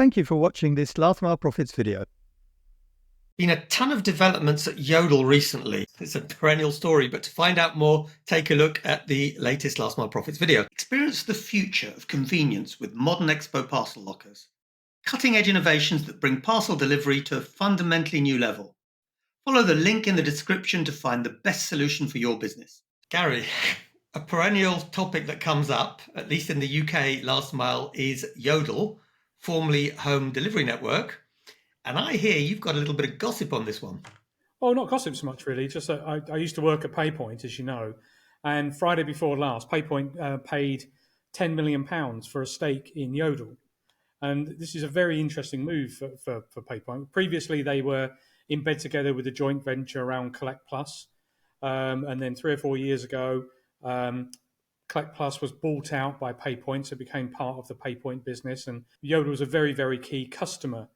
Thank you for watching this Last Mile Profits video. Been a ton of developments at Yodel recently. It's a perennial story, but to find out more, take a look at the latest Last Mile Profits video. Experience the future of convenience with modern Expo parcel lockers. Cutting-edge innovations that bring parcel delivery to a fundamentally new level. Follow the link in the description to find the best solution for your business. Gary, a perennial topic that comes up, at least in the UK last mile, is Yodel, formerly Home Delivery Network. And I hear you've got a little bit of gossip on this one. Well, not gossip so much, really. Just I used to work at Paypoint, as you know, and Friday before last, Paypoint paid £10 million for a stake in Yodel. And this is a very interesting move for Paypoint. Previously, they were in bed together with a joint venture around Collect Plus. And then 3 or 4 years ago, Collect Plus was bought out by Paypoint, so it became part of the Paypoint business. And Yodel was a very, very key customer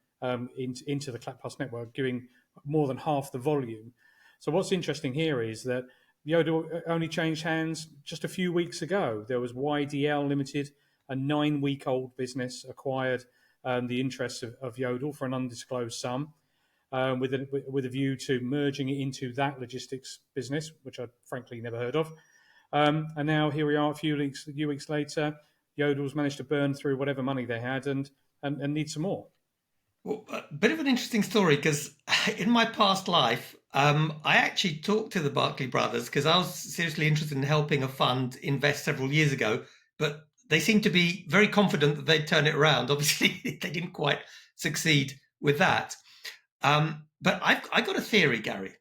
into the Collect Plus network, giving more than half the volume. So what's interesting here is that Yodel only changed hands just a few weeks ago. There was YDL Limited, a 9-week-old business, acquired the interests of Yodel for an undisclosed sum, with a view to merging it into that logistics business, which I frankly never heard of. And now here we are, a few weeks later, Yodel's managed to burn through whatever money they had and need some more. Well, a bit of an interesting story, because in my past life, I actually talked to the Barclay brothers because I was seriously interested in helping a fund invest several years ago, but they seemed to be very confident that they'd turn it around. Obviously, they didn't quite succeed with that. But I got a theory, Gary.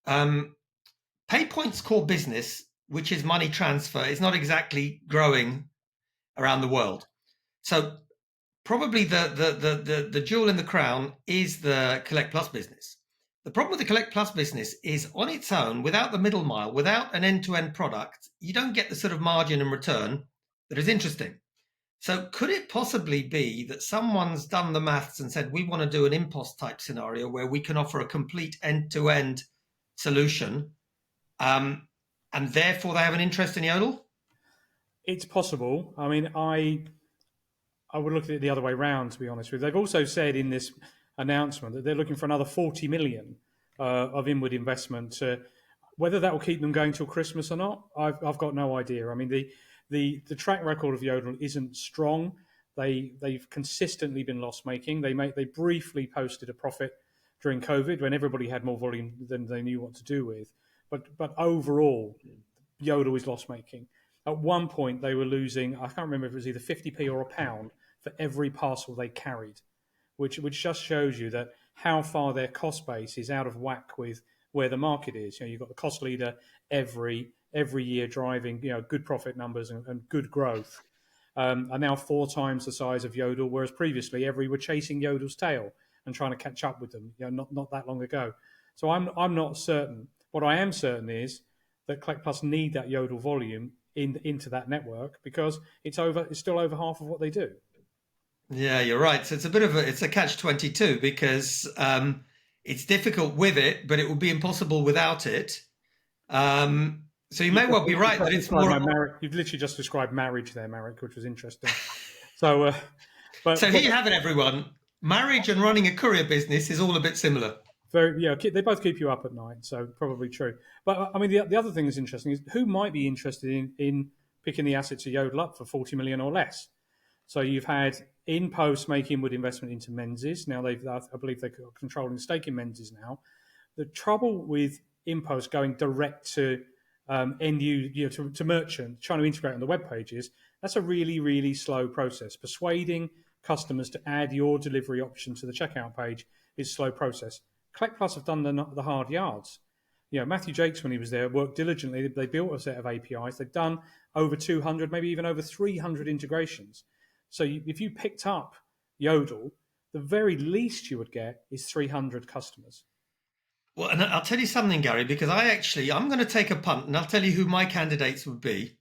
Paypoint's core business, which is money transfer, is not exactly growing around the world. So probably the jewel in the crown is the Collect Plus business. The problem with the Collect Plus business is, on its own, without the middle mile, without an end-to-end product, you don't get the sort of margin and return that is interesting. So could it possibly be that someone's done the maths and said, we want to do an impost type scenario where we can offer a complete end-to-end solution, and therefore they have an interest in Yodel? It's possible. I mean, I would look at it the other way around, to be honest with you. They've also said in this announcement that they're looking for another 40 million of inward investment. Whether that will keep them going till Christmas or not, I've got no idea. I mean, the track record of Yodel isn't strong. They've consistently been loss making. They briefly posted a profit during COVID when everybody had more volume than they knew what to do with. But overall, Yodel is loss making. At one point, they were losing, I can't remember if it was either 50p or £1 for every parcel they carried, which just shows you that how far their cost base is out of whack with where the market is. You know, you've got the cost leader every year driving, good profit numbers and good growth, are now 4 times the size of Yodel, whereas previously every were chasing Yodel's tail and trying to catch up with them, not that long ago. So I'm not certain. What I am certain is that Collect Plus need that Yodel volume into that network, because it's still over half of what they do. Yeah, you're right. So it's a catch-22, because it's difficult with it, but it would be impossible without it. So you may well be right that it's more. You've literally just described marriage there, Marek, which was interesting. So here you have it, everyone. Marriage and running a courier business is all a bit similar. They both keep you up at night, so probably true. But I mean, the other thing that's interesting is who might be interested in picking the assets of Yodel up for 40 million or less. So you've had InPost make inward investment into Menzies. Now I believe they're controlling stake in Menzies now. The trouble with InPost going direct to to merchant, trying to integrate on the web pages, that's a really, really slow process. Persuading customers to add your delivery option to the checkout page is a slow process. Collect Plus have done the hard yards. Matthew Jakes, when he was there, worked diligently. They built a set of APIs. They've done over 200, maybe even over 300 integrations. So if you picked up Yodel, the very least you would get is 300 customers. Well, and I'll tell you something, Gary, because I'm going to take a punt, and I'll tell you who my candidates would be.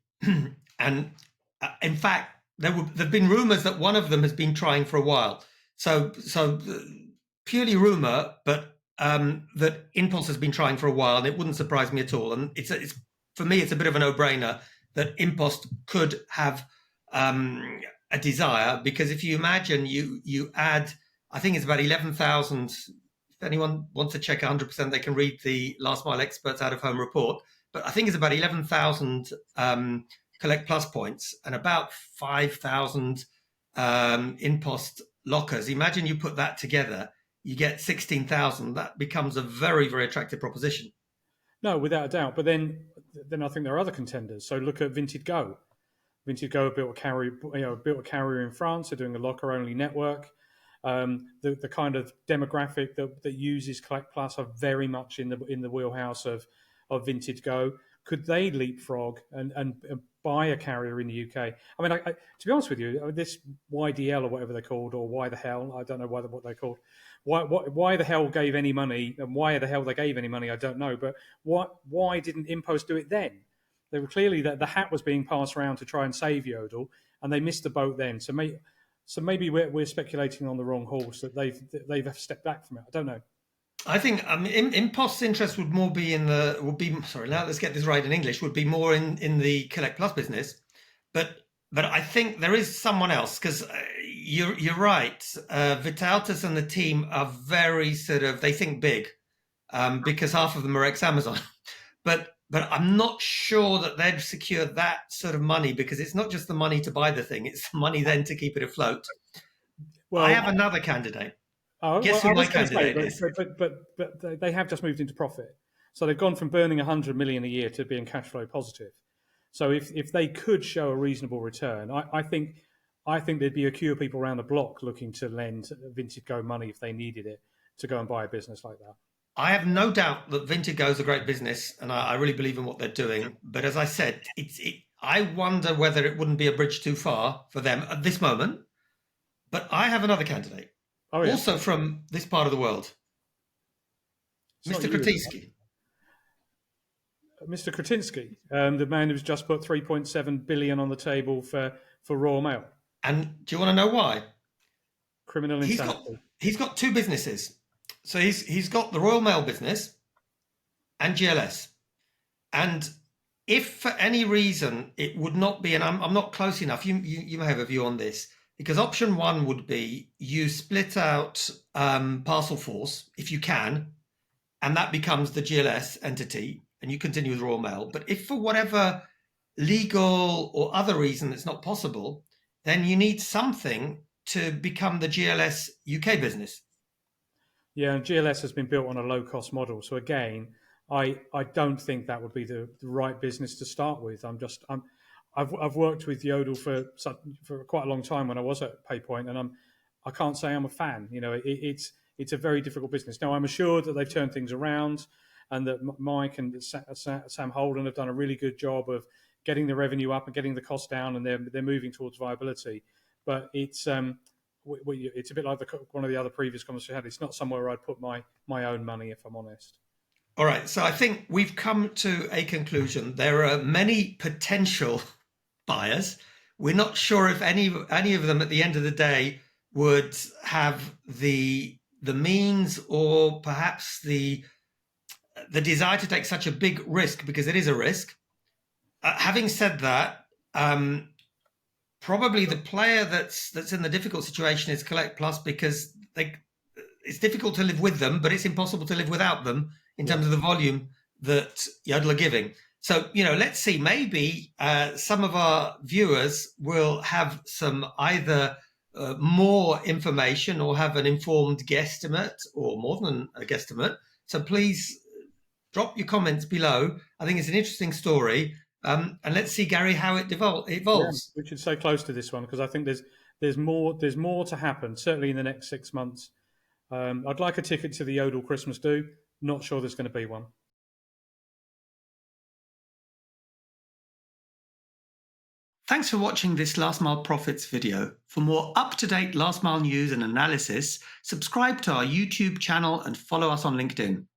And in fact, there've been rumours that one of them has been trying for a while. So purely rumour, but that Impulse has been trying for a while, and it wouldn't surprise me at all. And it's for me, it's a bit of a no-brainer that Impost could have a desire, because if you imagine you add, I think it's about 11,000. If anyone wants to check 100%, they can read the Last Mile Experts Out of Home report. But I think it's about 11,000 Collect Plus points and about 5,000 InPost lockers. Imagine you put that together, you get 16,000. That becomes a very, very attractive proposition. No, without a doubt. But then I think there are other contenders. So look at Vinted Go. Vinted Go built a carrier in France. They're doing a locker-only network. The kind of demographic that uses Collect Plus are very much in the wheelhouse of Vinted Go. Could they leapfrog and buy a carrier in the UK? I mean, to be honest with you, this YDL or whatever they're called, or why the hell, I don't know what they're called. Why the hell gave any money, and why the hell they gave any money, I don't know. But why didn't InPost do it then? They were clearly that the hat was being passed around to try and save Yodel, and they missed the boat then. So maybe we're speculating on the wrong horse, that they've stepped back from it. I don't know. I think InPost's interest would more be let's get this right in English, would be more in the Collect Plus business. But I think there is someone else, because you're right. Vitautas and the team are very they think big, because half of them are ex-Amazon. But I'm not sure that they'd secure that sort of money, because it's not just the money to buy the thing, it's the money then to keep it afloat. Well, I have another candidate. Guess who my candidate is? But they have just moved into profit. So they've gone from burning 100 million a year to being cash flow positive. So if they could show a reasonable return, I think there'd be a queue of people around the block looking to lend Vinted Go money if they needed it to go and buy a business like that. I have no doubt that Vinted Go is a great business, and I really believe in what they're doing. But as I said, I wonder whether it wouldn't be a bridge too far for them at this moment. But I have another candidate, also from this part of the world, Mr. Kretinsky. Mr. Kretinsky, the man who's just put 3.7 billion on the table for Royal Mail. And do you want to know why? Criminal insanity. He's got two businesses. So he's got the Royal Mail business and GLS. And if for any reason it would not be, and I'm not close enough, you may have a view on this, because option one would be you split out Parcel Force if you can, and that becomes the GLS entity, and you continue with Royal Mail. But if for whatever legal or other reason it's not possible, then you need something to become the GLS UK business. Yeah, and GLS has been built on a low-cost model. So again, I don't think that would be the right business to start with. I've worked with Yodel for quite a long time when I was at Paypoint, and I can't say I'm a fan. You know, it's a very difficult business. Now I'm assured that they've turned things around, and that Mike and Sam Holden have done a really good job of getting the revenue up and getting the cost down, and they're moving towards viability. But it's a bit like one of the other previous comments we had. It's not somewhere I'd put my own money, if I'm honest. All right. So I think we've come to a conclusion. There are many potential buyers. We're not sure if any of them at the end of the day would have the means, or perhaps the desire to take such a big risk, because it is a risk. Having said that, probably the player that's in the difficult situation is Collect Plus, because it's difficult to live with them, but it's impossible to live without them in terms of the volume that Yodel are giving. So, let's see, maybe some of our viewers will have some either more information or have an informed guesstimate, or more than a guesstimate. So please drop your comments below. I think it's an interesting story. And let's see, Gary, how it evolves. Yeah, we should stay close to this one, because I think there's more to happen, certainly in the next 6 months. I'd like a ticket to the Yodel Christmas do. Not sure there's going to be one. Thanks for watching this Last Mile Profits video. For more up-to-date last mile news and analysis, subscribe to our YouTube channel and follow us on LinkedIn.